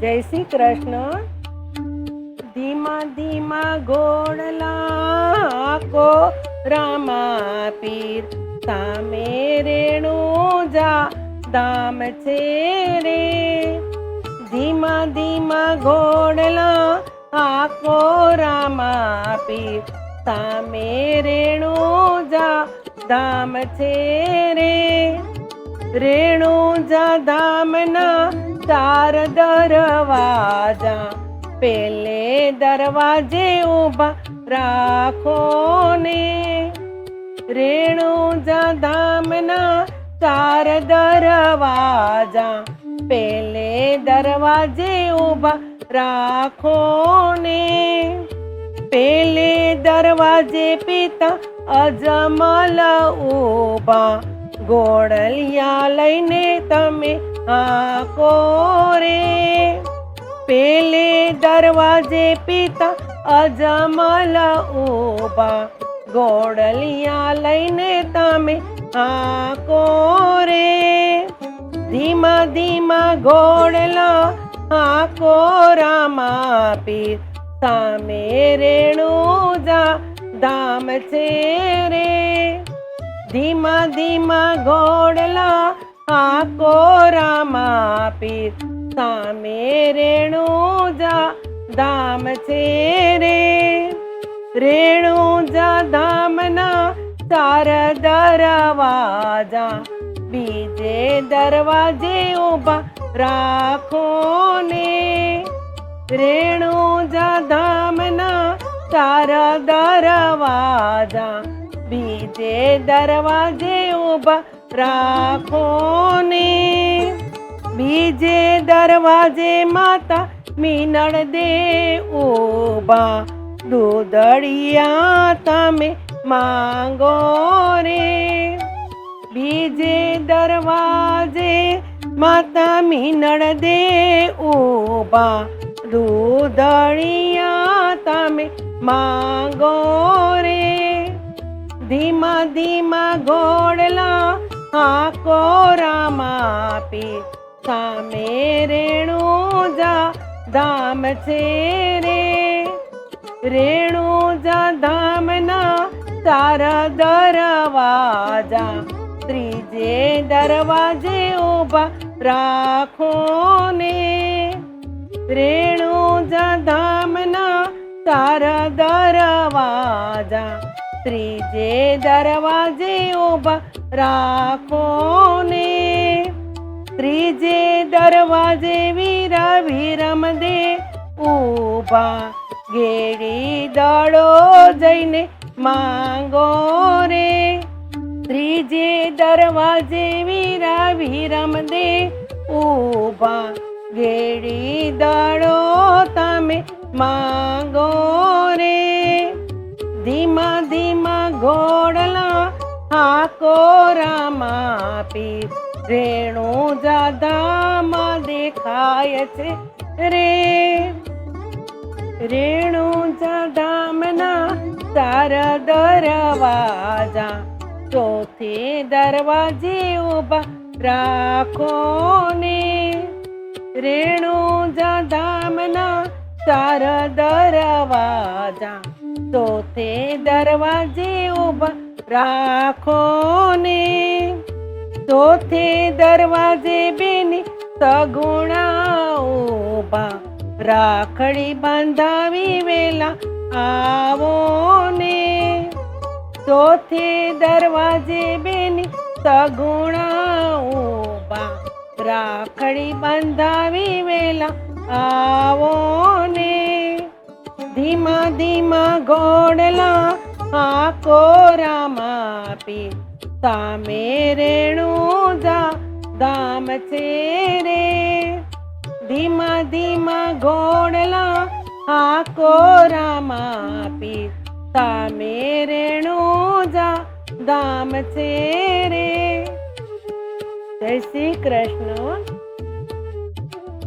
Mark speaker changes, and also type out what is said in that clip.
Speaker 1: જય શ્રી કૃષ્ણ. ધીમા ધીમા ઘોડલા કો રામા પીર, સામે રેણું જા દામ છે રે. ધીમા ધીમા ઘોડલા આકો રામા પીર, સામે રેણું જા ધામ છે રે. રેણુજા ધામના 4 દરવાજા, પેલે દરવાજે ઊભા રાખો ને. રેણુજા ધામના 4 દરવાજા, પેલે દરવાજે ઊભા રાખો ને. પેલે દરવાજે પિતા અજમલ ઊભા, ઘોડલિયા લઈને તમે આકો રે. પેલે દરવાજે પિતા અજમલ ઊભા, ઘોડલિયા લઈને તમે આકો રે. ધીમા ધીમા ઘોડલા આકો રામા પીર, સામે રેણુજા ધામ છે રે. ધીમા ધીમા ઘોડલા આકો રામા પીર, સામે રેણુજા ધામ છે રે. રેણુજા ધામના 4 દરવાજા, બીજે દરવાજે ઊભા રાખો ને. રેણુજા ધામના 4 દરવાજા, બીજે દરવાજે ઊભા રાખો ને. બીજે દરવાજે માતા મીનળ દે ઊભા, દૂધડિયા તમે માંગો રે. બીજે દરવાજે માતા મીનળ દે ઊભા, દૂધડિયા તમે માંગો રે. ધીમા ધીમા ઘોડલા આકો રામા પીર, સામે રેણુજા ધામ છે રે. રેણુજા ધામના 4 દરવાજા, ત્રીજે દરવાજે ઊભા રાખો ને. રેણુજા ધામના 4 દરવાજા, ત્રીજે દરવાજે ઊભા રાખો ને. ત્રીજે દરવાજે વીરા વિરમ દે ઊભા, ગેડી દડો જઈને માંગો રે. ત્રીજે દરવાજે વીરા વિરમ દે ઊભા, ગેડી દડો તમે માંગો રે. ધીમા ધીમા ઘોડલા આકો રામા પીર, રેણુજા ધામ દેખાય છે રે. રેણુજા ધામના 4 દરવાજા, ચોથે દરવાજે ઊભા રાખો ને. રેણુજા ધામના 4 દરવાજા, ચોથે દરવાજે ઊભા રાખો ને. ચોથે દરવાજે બેની સગુણા ઊભા, રાખડી બાંધાવી વેલા આવો ને. ચોથે દરવાજે બેની સગુણા ઊભા, રાખડી બાંધાવી વેલા આવો ને. ધીમા ધીમા ઘોડલા આકો રામા પીર, સામે રેણુજા ધામ છે રે. ધીમા ધીમા ઘોડલા આકો રામા પીર, સામે રેણુજા ધામ છે રે. જય શ્રી કૃષ્ણ.